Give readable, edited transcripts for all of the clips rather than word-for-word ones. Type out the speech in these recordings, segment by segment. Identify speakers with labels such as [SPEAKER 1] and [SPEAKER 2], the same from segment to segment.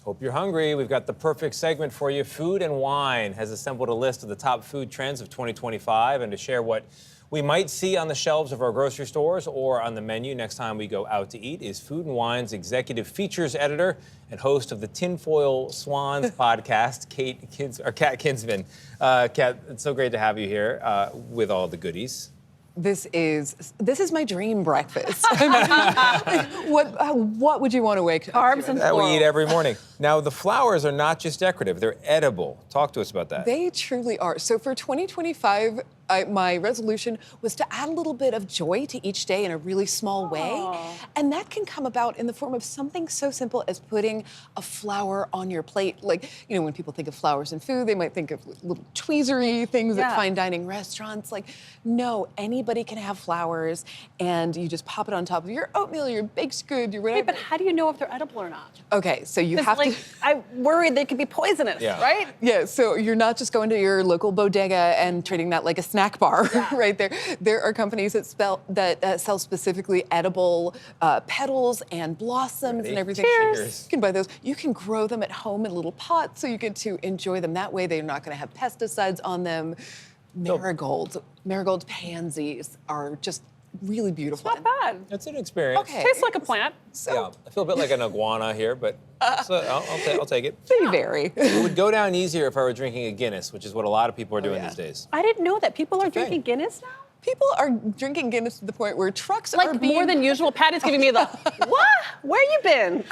[SPEAKER 1] Hope you're hungry. We've got the perfect segment for you. Food and Wine has assembled a list of the top food trends of 2025, and to share what we might see on the shelves of our grocery stores or on the menu next time we go out to eat is Food and Wine's executive features editor and host of the Tinfoil Swans podcast, Kat Kinsman. Kat, it's so great to have you here with all the goodies.
[SPEAKER 2] This is my dream breakfast. I mean, what would you want to wake up
[SPEAKER 3] Carbs
[SPEAKER 2] to?
[SPEAKER 3] and
[SPEAKER 1] That we eat every morning. Now, the flowers are not just decorative, they're edible. Talk to us about that.
[SPEAKER 2] They truly are. So for 2025, my resolution was to add a little bit of joy to each day in a really small way. And that can come about in the form of something so simple as putting a flower on your plate. Like, you know, when people think of flowers and food, they might think of little tweezery things at fine dining restaurants. Like, no, anybody can have flowers, and you just pop it on top of your oatmeal, your baked good, your whatever.
[SPEAKER 3] Wait, but how do you know if they're edible or not?
[SPEAKER 2] Okay, so you have to...
[SPEAKER 3] I'm worried they could be poisonous, right?
[SPEAKER 2] Yeah, so you're not just going to your local bodega and treating that like a snack bar, right there. There are companies that sell specifically edible petals and blossoms and everything.
[SPEAKER 3] Cheers.
[SPEAKER 2] You can buy those. You can grow them at home in little pots, so you get to enjoy them that way. They're not going to have pesticides on them. Marigolds, pansies are just really beautiful.
[SPEAKER 3] Not bad.
[SPEAKER 1] It's an experience.
[SPEAKER 2] Okay.
[SPEAKER 3] Tastes like a plant.
[SPEAKER 1] Yeah, I feel a bit like an iguana here, but I'll take it.
[SPEAKER 2] They vary.
[SPEAKER 1] It would go down easier if I were drinking a Guinness, which is what a lot of people are doing these days.
[SPEAKER 3] I didn't know that. People are drinking Guinness now?
[SPEAKER 2] People are drinking Guinness to the point where trucks are
[SPEAKER 3] Like
[SPEAKER 2] being...
[SPEAKER 3] more than usual. Patty's giving me the, what? Where you been?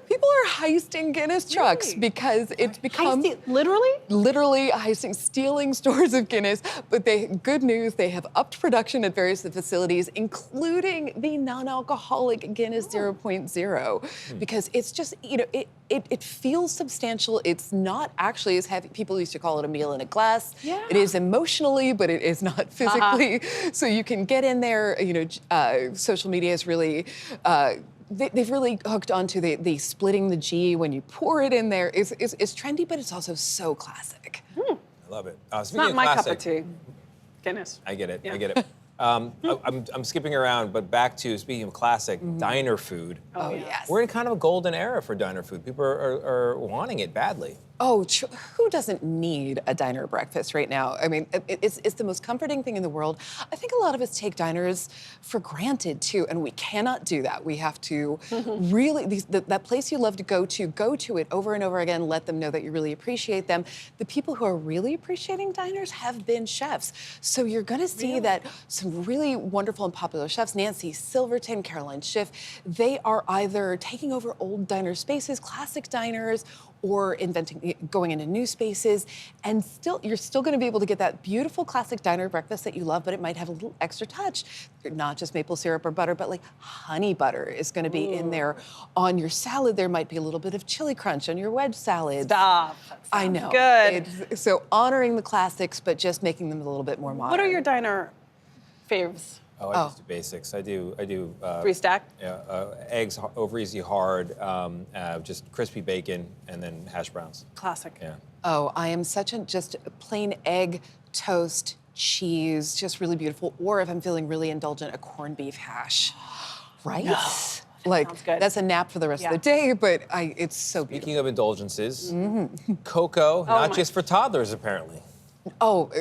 [SPEAKER 2] People are heisting Guinness trucks because it's become...
[SPEAKER 3] Literally?
[SPEAKER 2] Literally heisting, stealing stores of Guinness. But good news, they have upped production at various facilities, including the non-alcoholic Guinness 0.0, because it's just, you know, it feels substantial. It's not actually as heavy. People used to call it a meal in a glass.
[SPEAKER 3] Yeah.
[SPEAKER 2] It is emotionally, but it is not physically. So you can get in there, you know, social media is really... They've really hooked onto the splitting the G when you pour it in there. It's trendy, but it's also so classic.
[SPEAKER 1] I love it.
[SPEAKER 3] It's not my cup of tea. Guinness.
[SPEAKER 1] I get it.
[SPEAKER 3] Yeah.
[SPEAKER 1] I get it. I'm skipping around, but back to, speaking of classic, diner food.
[SPEAKER 2] Oh, yes.
[SPEAKER 1] We're in kind of a golden era for diner food. People are wanting it badly.
[SPEAKER 2] Oh, who doesn't need a diner breakfast right now? I mean, it's the most comforting thing in the world. I think a lot of us take diners for granted, too, and we cannot do that. We have to really, that place you love to go to it over and over again, let them know that you really appreciate them. The people who are really appreciating diners have been chefs. So you're going to see that some really wonderful and popular chefs, Nancy Silverton, Caroline Schiff, they are either taking over old diner spaces, classic diners, or going into new spaces, and you're still going to be able to get that beautiful classic diner breakfast that you love, but it might have a little extra touch. Not just maple syrup or butter, but like honey butter is going to be in there. On your salad, there might be a little bit of chili crunch on your wedge salad.
[SPEAKER 3] Stop.
[SPEAKER 2] I know.
[SPEAKER 3] Good.
[SPEAKER 2] So honoring the classics, but just making them a little bit more modern.
[SPEAKER 3] What are your diner faves?
[SPEAKER 1] Oh, I just do basics. I do.
[SPEAKER 3] 3 stack?
[SPEAKER 1] Yeah, eggs over easy hard, just crispy bacon, and then hash browns.
[SPEAKER 3] Classic.
[SPEAKER 1] Yeah.
[SPEAKER 2] Oh, I am such a just plain egg, toast, cheese, just really beautiful. Or if I'm feeling really indulgent, a corned beef hash. Right? Like,
[SPEAKER 3] sounds good.
[SPEAKER 2] that's a nap for the rest of the day, but it's so beautiful.
[SPEAKER 1] Speaking of indulgences, cocoa, not just for toddlers, apparently.
[SPEAKER 2] Oh,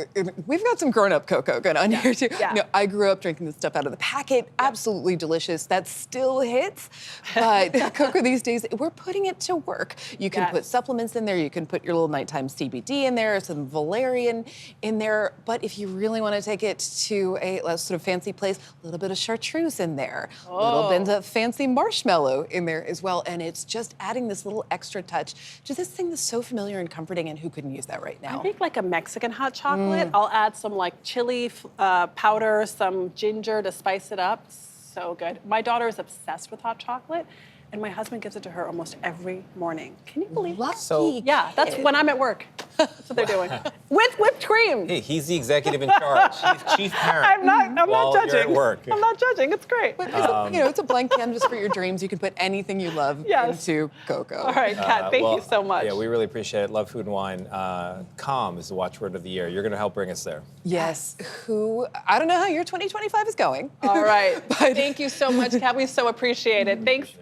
[SPEAKER 2] we've got some grown-up cocoa going on here, too.
[SPEAKER 3] Yeah.
[SPEAKER 2] You know, I grew up drinking this stuff out of the packet. Absolutely delicious. That still hits. But cocoa these days, we're putting it to work. You can put supplements in there. You can put your little nighttime CBD in there, some valerian in there. But if you really want to take it to a sort of fancy place, a little bit of chartreuse in there. A little bit of fancy marshmallow in there as well. And it's just adding this little extra touch to this thing that's so familiar and comforting, and who couldn't use that right now?
[SPEAKER 3] I make like a Mexican hot chocolate. I'll add some like chili powder, some ginger to spice it up. So good. My daughter is obsessed with hot chocolate, and my husband gives it to her almost every morning. Can you believe that?
[SPEAKER 1] So,
[SPEAKER 3] yeah, that's when I'm at work. That's what they're doing. With whipped cream.
[SPEAKER 1] Hey, he's the executive in charge. He's chief parent.
[SPEAKER 3] I'm not
[SPEAKER 1] while
[SPEAKER 3] judging.
[SPEAKER 1] You're at work.
[SPEAKER 3] I'm not judging. It's great.
[SPEAKER 2] But it's a blank canvas for your dreams. You can put anything you love into cocoa.
[SPEAKER 3] All right, Kat, thank you so much.
[SPEAKER 1] Yeah, we really appreciate it. Love food and wine. Calm is the watchword of the year. You're going to help bring us there.
[SPEAKER 2] Yes. I don't know how your 2025 is going.
[SPEAKER 3] All right. Thank you so much, Kat. We so appreciate it. Thanks.